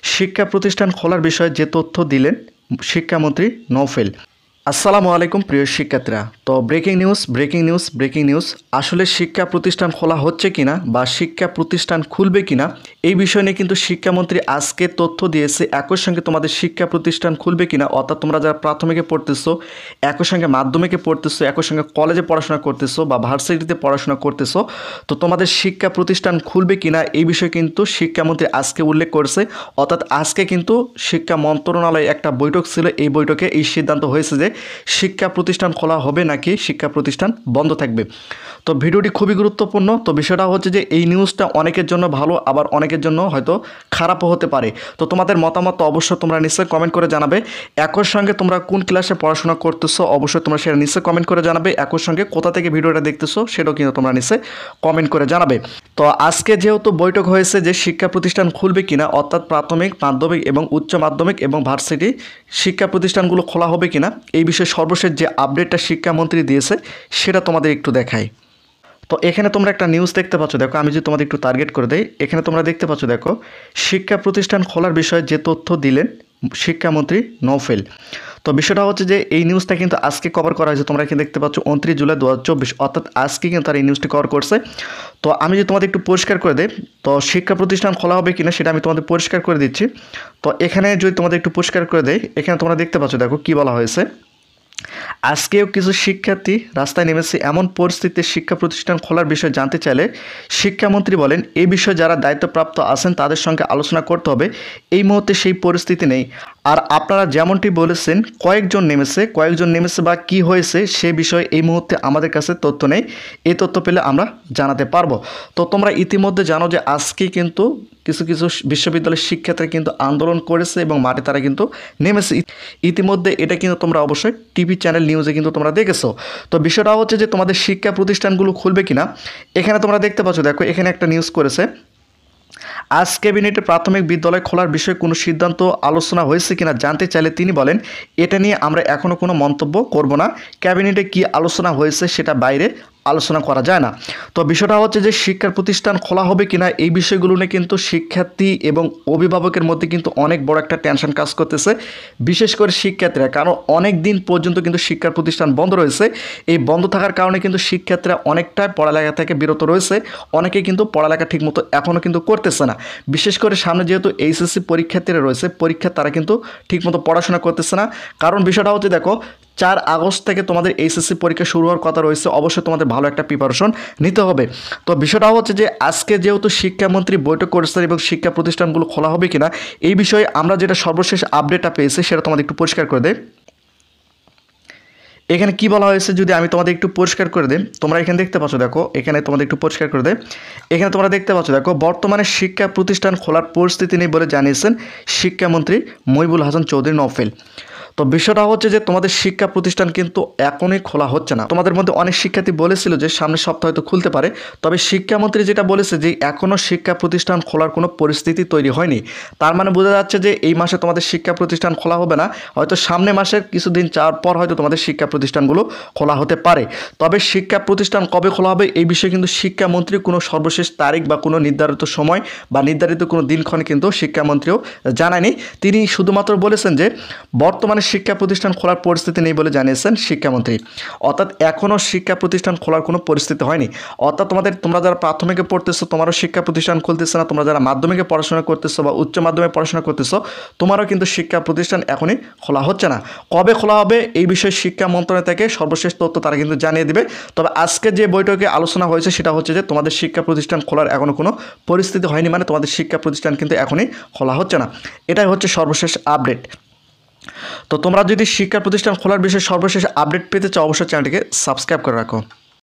শিক্ষা প্রতিষ্ঠান খোলার বিষয়ে যে তথ্য দিলেন শিক্ষামন্ত্রী নওফেল। আসসালামু আলাইকুম প্রিয় শিক্ষার্থীরা। তো ব্রেকিং নিউজ আসলে শিক্ষা প্রতিষ্ঠান খোলা হচ্ছে কিনা বা শিক্ষা প্রতিষ্ঠান খুলবে কিনা এই বিষয় নিয়ে কিন্তু শিক্ষামন্ত্রী আজকে তথ্য দিয়েছে। একই সঙ্গে তোমাদের শিক্ষা প্রতিষ্ঠান খুলবে কিনা, অর্থাৎ তোমরা যারা প্রাথমিকে পড়তেছো, একই সঙ্গে মাধ্যমিকে পড়তেছো, একই সঙ্গে কলেজে পড়াশোনা করতেছো বা ভার্সিটিতে পড়াশোনা করতেছো, তো তোমাদের শিক্ষা প্রতিষ্ঠান খুলবে কিনা এই বিষয়ে কিন্তু শিক্ষামন্ত্রী আজকে উল্লেখ করেছে। অর্থাৎ আজকে কিন্তু শিক্ষা মন্ত্রণালয়ে একটা বৈঠক ছিল, এই বৈঠকে এই সিদ্ধান্ত হয়েছে যে শিক্ষা প্রতিষ্ঠান খোলা হবে নাকি শিক্ষা প্রতিষ্ঠান বন্ধ থাকবে। তো ভিডিওটি খুবই গুরুত্বপূর্ণ। তো বিষয়টা হচ্ছে যে এই নিউজটা অনেকের জন্য ভালো, আবার অনেকের জন্য হয়তো খারাপও হতে পারে। তো তোমাদের মতামত অবশ্যই তোমরা নিশ্চয়ই কমেন্ট করে জানাবে। একই সঙ্গে তোমরা কোন ক্লাসে পড়াশোনা করতেছো অবশ্যই তোমরা সেটা নিশ্চয়ই কমেন্ট করে জানাবে। একই সঙ্গে কোথা থেকে ভিডিওটা দেখতেছো সেটাও কিন্তু তোমরা নিশ্চয়ই কমেন্ট করে জানাবে। তো আজকে যেহেতু বৈঠক হয়েছে যে শিক্ষা প্রতিষ্ঠান খুলবে কিনা, অর্থাৎ প্রাথমিক, মাধ্যমিক এবং উচ্চ মাধ্যমিক এবং ভার্সিটি শিক্ষা প্রতিষ্ঠানগুলো খোলা হবে কিনা এই বিষয়ে সর্বশেষ যে আপডেটটা শিক্ষামন্ত্রী দিয়েছে সেটা তোমাদের একটু দেখাই। তো এখানে তোমরা একটা নিউজ দেখতে পাচ্ছ, দেখো আমি যদি তোমাদের একটু টার্গেট করে দেই, এখানে তোমরা দেখতে পাচ্ছ, দেখো শিক্ষা প্রতিষ্ঠান খোলার বিষয়ে যে তথ্য দিলেন শিক্ষামন্ত্রী নওফেল। তো বিষয়টা হচ্ছে যে এই নিউজটা কিন্তু আজকে কভার করা হয়েছে, তোমরা এখানে দেখতে পাচ্ছ 29 জুলাই 2024, অর্থাৎ আজকে কিন্তু তার এই নিউজটি কভার করছে। তো আমি যদি তোমাদের একটু পরিষ্কার করে দেই, তো শিক্ষা প্রতিষ্ঠান খোলা হবে কিনা সেটা আমি তোমাদের পরিষ্কার করে দিচ্ছি। তো এখানে যদি তোমাদের একটু পরিষ্কার করে দেই, এখানে তোমরা দেখতে পাচ্ছ, দেখো কি বলা হয়েছে। আজকেও কিছু শিক্ষার্থী রাস্তায় নেমেছে, এমন পরিস্থিতিতে শিক্ষা প্রতিষ্ঠান খোলার বিষয়ে জানতে চাইলে শিক্ষামন্ত্রী বলেন, এই বিষয়ে যারা দায়িত্বপ্রাপ্ত আছেন তাদের সঙ্গে আলোচনা করতে হবে। এই মুহূর্তে সেই পরিস্থিতি নেই। আর আপনারা যেমনটি বলেছেন কয়েকজন নেমেছে বা কি হয়েছে সে বিষয়ে এই মুহূর্তে আমাদের কাছে তথ্য নেই। এই তথ্য পেলে আমরা জানাতে পারবো। তো তোমরা ইতিমধ্যে জানো যে আজকে কিন্তু কিছু বিশ্ববিদ্যালয়ের শিক্ষার্থীরা কিন্তু আন্দোলন করেছে এবং মাঠে তারা কিন্তু নেমেছে ইতিমধ্যে। এটা কিন্তু তোমরা অবশ্যই টিভি চ্যানেল নিউজে কিন্তু তোমরা দেখেছো। তো বিষয়টা হচ্ছে যে তোমাদের শিক্ষা প্রতিষ্ঠানগুলো খুলবে কিনা, এখানে তোমরা দেখতে পাচ্ছ, দেখো এখানে একটা নিউজ করেছে। আজ ক্যাবিনেটে প্রাথমিক বিদ্যালয় খোলার বিষয়ে কোনো সিদ্ধান্ত আলোচনা হয়েছে কিনা জানতে চাইলে তিনি বলেন, এটা নিয়ে আমরা এখনও কোনো মন্তব্য করব না। ক্যাবিনেটে কি আলোচনা হয়েছে সেটা বাইরে আলোচনা করা যায় না। তো বিষয়টা হচ্ছে যে শিক্ষার প্রতিষ্ঠান খোলা হবে কিনা এই বিষয়গুলো নিয়ে কিন্তু শিক্ষার্থী এবং অভিভাবকের মধ্যে কিন্তু অনেক বড় একটা টেনশন কাজ করতেছে, বিশেষ করে শিক্ষার্থীরা। কারণ অনেক দিন পর্যন্ত কিন্তু শিক্ষার প্রতিষ্ঠান বন্ধ রয়েছে। এই বন্ধ থাকার কারণে কিন্তু শিক্ষার্থীরা অনেকটাই পড়ালেখা থেকে বিরত রয়েছে। অনেকে কিন্তু পড়ালেখা ঠিকমতো এখনও কিন্তু করতেছে না। বিশেষ করে সামনে যেহেতু এইচএসসি পরীক্ষার্থীরা রয়েছে, তারা কিন্তু ঠিকমতো পড়াশোনা করতেছে না। কারণ বিষয়টা হচ্ছে, দেখো 4 আগস্ট থেকে তোমাদের এইচএসসি পরীক্ষা শুরু হওয়ার কথা রয়েছে। অবশ্যই তোমাদের ভালো একটা প্রিপারেশন নিতে হবে। তো বিষয়টা হচ্ছে যে আজকে যেহেতু শিক্ষামন্ত্রী বৈঠক করেছেন এবং শিক্ষা প্রতিষ্ঠানগুলো খোলা হবে কিনা এই বিষয়ে আমরা যেটা সর্বশেষ আপডেটটা পেয়েছি সেটা তোমাদের একটু পরিষ্কার করে দেয়। এখানে কি বলা হয়েছে যদি আমি তোমাদের একটু পরিষ্কার করে দিই, তোমরা এখানে দেখতে পাচ্ছ, দেখো এখানে তোমাদের একটু পরিষ্কার করে দেয়। এখানে তোমরা দেখতে পাচ্ছ, দেখো বর্তমানে শিক্ষা প্রতিষ্ঠান খোলার পরিস্থিতি নেই বলে জানিয়েছেন শিক্ষামন্ত্রী মহিবুল হাসান চৌধুরী নওফেল। তো বিষয়টা হচ্ছে যে তোমাদের শিক্ষা প্রতিষ্ঠান কিন্তু এখনই খোলা হচ্ছে না। তোমাদের মধ্যে অনেক শিক্ষার্থী বলেছিল যে সামনের সপ্তাহে হয়তো খুলতে পারে, তবে শিক্ষামন্ত্রী যেটা বলেছে যে এখনও শিক্ষা প্রতিষ্ঠান খোলার কোনো পরিস্থিতি তৈরি হয়নি। তার মানে বোঝা যাচ্ছে যে এই মাসে তোমাদের শিক্ষা প্রতিষ্ঠান খোলা হবে না, হয়তো সামনে মাসের কিছুদিন যাওয়ার পর হয়তো তোমাদের শিক্ষা প্রতিষ্ঠানগুলো খোলা হতে পারে। তবে শিক্ষা প্রতিষ্ঠান কবে খোলা হবে এই বিষয়ে কিন্তু শিক্ষামন্ত্রী কোনো সর্বশেষ তারিখ বা কোনো নির্ধারিত সময় বা নির্ধারিত কোনো দিনক্ষণ কিন্তু শিক্ষামন্ত্রীও জানায়নি। তিনি শুধুমাত্র বলেছেন যে বর্তমানে শিক্ষা প্রতিষ্ঠান খোলার পরিস্থিতি নেই বলে জানিয়েছেন শিক্ষামন্ত্রী। অর্থাৎ এখনও শিক্ষা প্রতিষ্ঠান খোলার কোনো পরিস্থিতি হয়নি। অর্থাৎ তোমরা যারা প্রাথমিকে পড়তেছো তোমারও শিক্ষা প্রতিষ্ঠান খুলতেছে না, তোমরা যারা মাধ্যমিকে পড়াশোনা করতেছো বা উচ্চ মাধ্যমিকে পড়াশোনা করতেছো তোমারও কিন্তু শিক্ষা প্রতিষ্ঠান এখনই খোলা হচ্ছে না। কবে খোলা হবে এই বিষয়ে শিক্ষা মন্ত্রণালয় থেকে সর্বশেষ তথ্য তারা কিন্তু জানিয়ে দেবে। তবে আজকে যে বৈঠকে আলোচনা হয়েছে সেটা হচ্ছে যে তোমাদের শিক্ষা প্রতিষ্ঠান খোলার এখনও কোনো পরিস্থিতি হয়নি, মানে তোমাদের শিক্ষা প্রতিষ্ঠান কিন্তু এখনই খোলা হচ্ছে না। এটাই হচ্ছে সর্বশেষ আপডেট। তো তোমরা যদি শিক্ষা প্রতিষ্ঠান খোলার বিষয়ে সর্বশেষ আপডেট পেতে চাও অবশ্যই চ্যানেলটিকে সাবস্ক্রাইব করে রাখো।